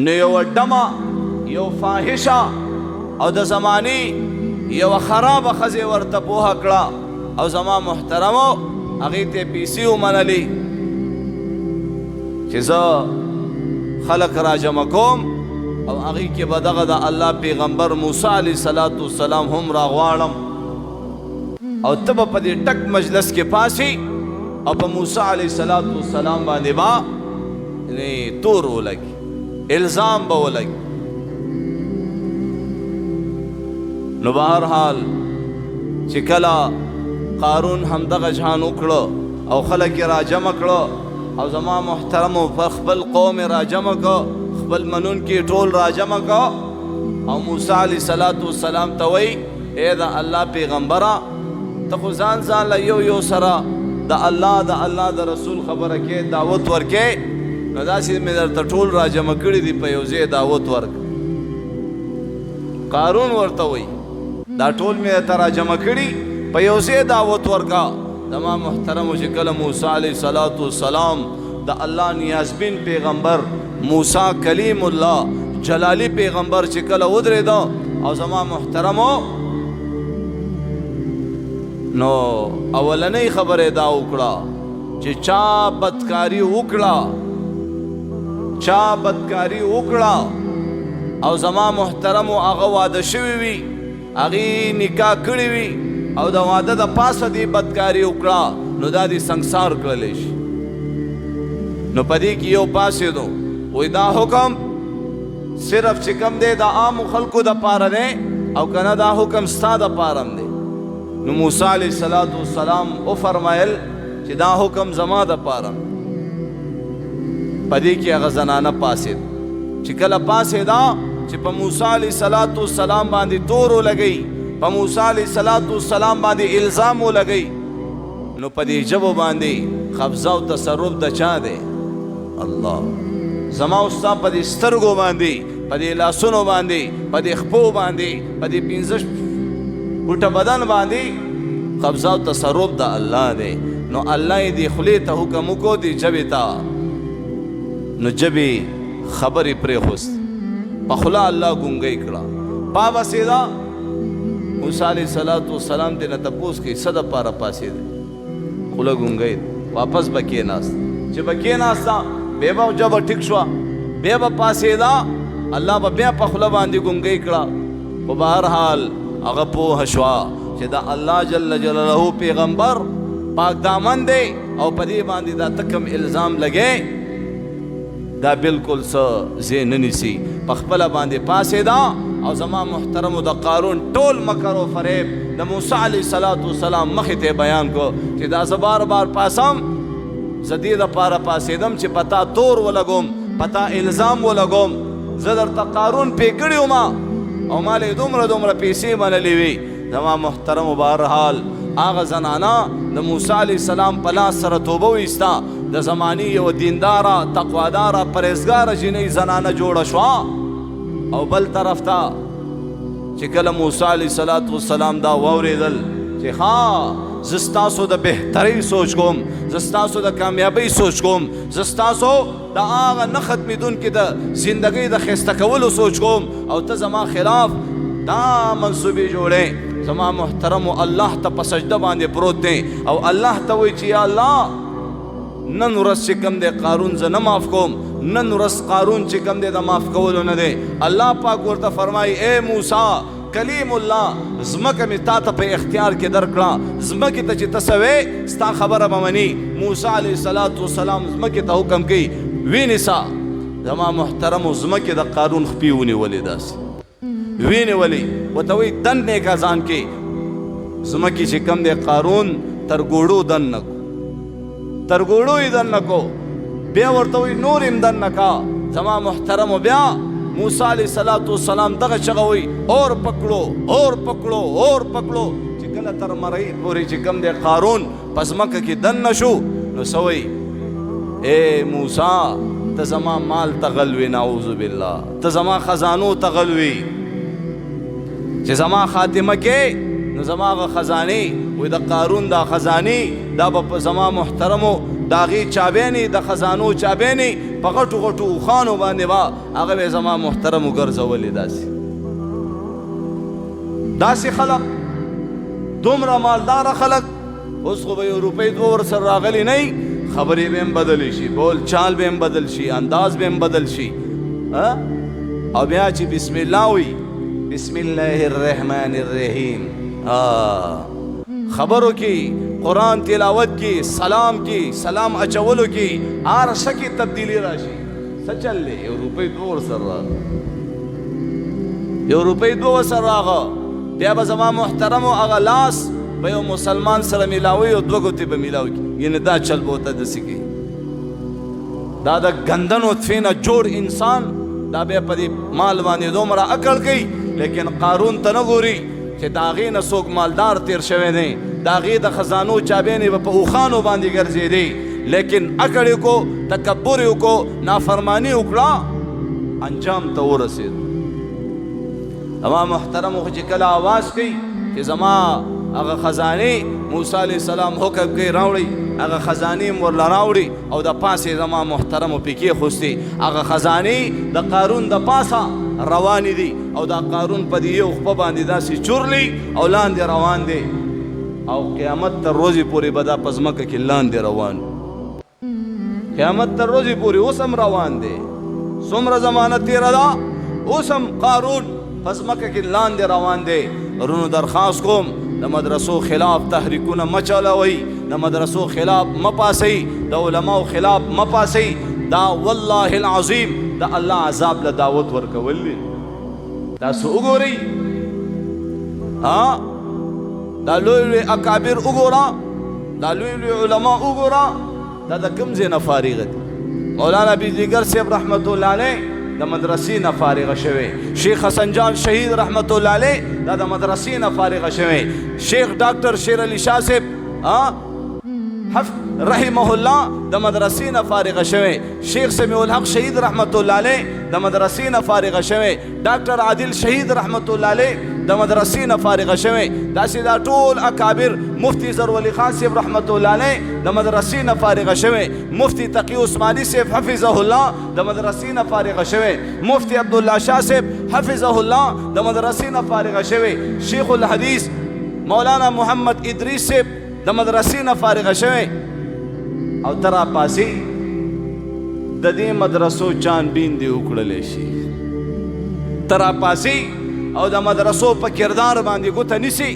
نو یو ډمه یو فاحشه او د زمانی یو خراب خزه ورته پوها کړه او زما محترمو هغه ته پیسې ومنلې چې زه خلق را جمع کوم او هغه کې به دغه د الله پیغمبر موسی علیه السلام هم راغواړم او ته به په دې ټک مجلس کې پاسې او په موسی علیه السلام باندې با تور ولګي الزام به ولګي. نو بهرحال چې کله قارون هم دغه جهان وکړه او خلک یې را جمع کړه او زما محترمو په خپل قوم یې را جمع کړه، خپل منونکي ټول را جمع کړه او موسی علیه السلام ته وایي ای د الله پیغمبره ته خو ځان له یو سره د الله د رسول خبره کې دعوت ورکې، نو داسې مې درته ټول را جمع کړي دي په یو ځای دعوت ورک. قارون ورته وایي دا ټول مې درته را جمع کړي په یو ځای دعوت ورکا. زما محترمو چې کله موسی علیه السلام د الله نیازبین پیغمبر موسی کلیم الله جلالی پیغمبر چې کله ودرېده او زما محترمو نو اولنۍ خبره دا وکړه چې چا بدکاری وکړه او زما محترمو هغه واده شوی وي، هغې نکاح کړی وي او د واده د پاسه دی بدکاری وکړه، نو دا دی سنګسار کړلی شي. نو په دې کې یو پاسېدو وایي دا حکم صرف چې کوم دی د عامو خلکو دپاره دی او که نه دا حکم ستا دپاره هم دی. نو موسی علیه السلام وفرمایل چې دا حکم زما دپاره په دې کې هغه زنانه پاسېد چې کله پاسېدا چې په موسی علیه السلام باندې تور ولګئ، په موسی علیه السلام باندې الزام ولګئ، نو په دې ژبو باندې قبضه او تصرف د چا دی؟ الله. زما او ستا په دې سترګو باندې، په دې لاسونو باندې، په دې خپو باندې، په دې 15 ګوټه بدن باندې قبضه او تصرف د الله دی. نو الله یې دې خولې ته حکم وکړو دې ژبې ته، نو ژبې خبرې پرېښوست، په خوله الله ګونګۍ کړه. پابسېده موسی علیه السلام دې نه تپوس کوي څه دپاره پاسېدی؟ خوله ګونګۍ واپس به کېناست، چې به کېناسته بیا به ژبه ټیک شوه، بیا به پاسېده الله به بیا په خوله باندې ګونګۍ کړه. خو بهرحال هغه پوهه شوه چې د الله جل جلاله پیغمبر پاک دامن دی او په دې باندې دا تکم الزام لګی دا بالکل څه ځای نه نیسي. په خپله باندې پاسېده او زما محترمو د قارون ټول مکر و فریب د موسی علیه السلام مخې ته بیان کو چې دا زه بار پاسم، زه دې دپاره پاسېدم چې په تا تور ولګوم، په تا الزام ولګوم. زه درته قارون پې کړی وم او ما له دومره پیسې منلې وي. زما محترمو بهرحال هغه زنانه د موسی علیه السلام په لاس سره توبه وایسته، د زماني یو دینداره تقواداره پرهیزګاره جنۍ زنانه جوړه شوه. او بل طرف ته چې کله موسی علیه السلام دا واورېدل چې ها زه ستاسو د بهترۍ سوچ کوم، زه ستاسو د کامیابۍ سوچ کوم، زه ستاسو د هغه نه ختمېدونکي د زندګۍ د ښایسته کولو سوچ کوم او ته زما خلاف دا منصوبې جوړې. زما محترمو الله ته په سجده باندې پروت دی او الله ته وایي چې یا الله نن ورځ چې کوم دی قارون زه نه معاف کوم، نن ورځ قارون چې کوم دی د معاف کولو نه دی. الله پاک ورته فرمایي اے موسی کلیم الله ځمکه مې تا ته په اختیار کې درکړه، ځمکې ته چې ته څه وې ستا خبره به مني. موسی علیه السلام ځمکې ته حکم کوي وینیسه. زما محترمو ځمکې د قارون خپې ونیولې، داسې وینیولې، ورته وایي دن یې که ځان کې ځمکې چې کوم دی قارون تر ګوړو دن نه کو، تر ګوړو یې دن نه کو، بیا ورته وایي نور یې دن نه کا. زما محترمو بیا موسی علیه السلام دغه چغه وایي اور پکړو چې کله تر مرۍ پورې چې کوم دی قارون په ځمکه کې دن نه شو، نو څه وایي اے موسی ته زما مال ته غلوې، نعوذ بالله ته زما خزانو ته غلوې، چې زما خاتمه کې نو زما هغه خزانې وایي د قارون دا خزانې دا به په زما محترمو د هغې چابینې د خزانو چابینې په غټو غټو اوښانو باندې وه هغه به یې زما محترم وګرځولې داسې خلق دومره مالداره خلق اوس خو به یو روپۍ دوه ورسره راغلي نه خبرې به هم بدلې شي بول چال به هم بدل شي انداز به هم بدل شي او بیا چې بسم الله وي بسم الله الرحمن الرحیم خبرو کی قرآن تلاوت کی سلام اچولو کی هر څه کې تبدیلی راشي څه چل دی یو روپۍ دوه ورسره راغه بیا به زما محترمو هغه لاس به یو مسلمان سره میلاوي او دوه ګوتې به میلاوي یعنې دا چل به ورته داسې کوي دا د ګنده نطفې نه جوړ انسان دا بیا په دې مال باندې دومره عقل کوي لیکن قارون ته نه ګوري چې د هغې نه څوک مالدار تیر شوی دی د هغې د خزانو چابینې به په اوښانو باندې ګرځېدې لیکن عقل یې کو تکبر یې کو نافرماني وکړه انجام ته ورسېد اما محترم خو چې کله آواز کوي چې زما هغه خزانې موسی علیه السلام حکم کوي راوړئ هغه خزانې ورله راوړي او د پاسې زما محترمو پې کېښوستې هغه خزانې د قارون د پاسه روانې دي او دا قارون په دې یو خپه باندې داسې چورلي او لاندې روان دی او قیامت تر ورځې پورې به دا په ځمکه کې لاندې روان قیامت تر ورځې پورې اوس هم روان دی څومره زمانه تېره ده اوس هم قارون په ځمکه کې لاندې روان دی ورونو درخواست کوم د مدرسو خلاف تحریکونه مه چلوئ د مدرسو خلاف مه پاسئ د علماو خلاف مه پاسئ دا والله العظیم د الله عذاب له دعوت ورکول دي تاسو وګورئ دا لوی لوی اکابر وګوره دا لوی لوی علما وګوره دا د کوم ځای نه فارغه دي مولانا بجلیګر صاحب رحمت الله علیه د مدرسې نه فارغه شوی شیخ حسن جان شهید رحمت الله علیه دا د مدرسې نه فارغه شوی شیخ ډاکټر شیر علي شاه صاحب رحمه الله د مدرسې نه فارغه شوی شیخ سمیع الحق شهید رحمت الله علیه د مدرسې نه فارغه شوی ډاکټر عادل شهید رحمت الله علیه د مدرسې نه فارغه شوی داسې دا ټول اکابر مفتی زرولي خان صاحب رحمت الله علیه د مدرسې نه فارغه شوی مفتی تقی عثماني صاحب حفظه الله د مدرسې نه فارغه شوی مفتی عبدالله شاه صاحب حفظه الله د مدرسې نه فارغه شوی شیخ الحدیث مولانا محمد ادریس صاحب د مدرسې نه فارغه شوی او ترا پاسې د دې مدرسو چانبین دی وکړلی شي ترا پاسې او د مدرسو په کردار باندې ګوته نیسي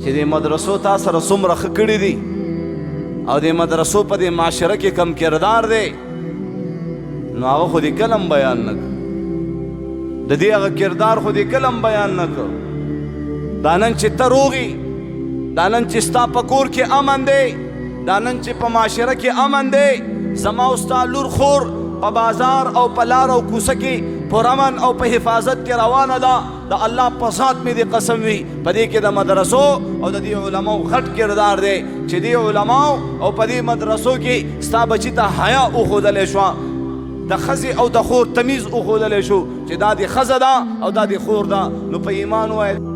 چې د مدرسو تا سره څومره ښه کړي دي او د مدرسو په دې معاشره کې کم کردار دی نو هغه خو دې کله هم بیان نه کړ د دې هغه کردار خو دې کله هم بیان نه کړ دا نن چې ته روغي دا نن چې ستا په کور کې امن دی دا نن چې په معاشره کې امن دی زما او ستا لور خور په بازار او په لار او کوڅه کې پر امن او په حفاظت کې روانه ده د الله په ذات مې دې قسم وي په دې کې د مدرسو او د دې علماو غټ کردار دی چې دې علماو او په دې مدرسو کې ستا بچي ته حیا وښودلی شوه د ښځې او د خور تمیز وښودلی شو چې دا دې ښځه ده او دا دې خور ده نو په ایمان ووایه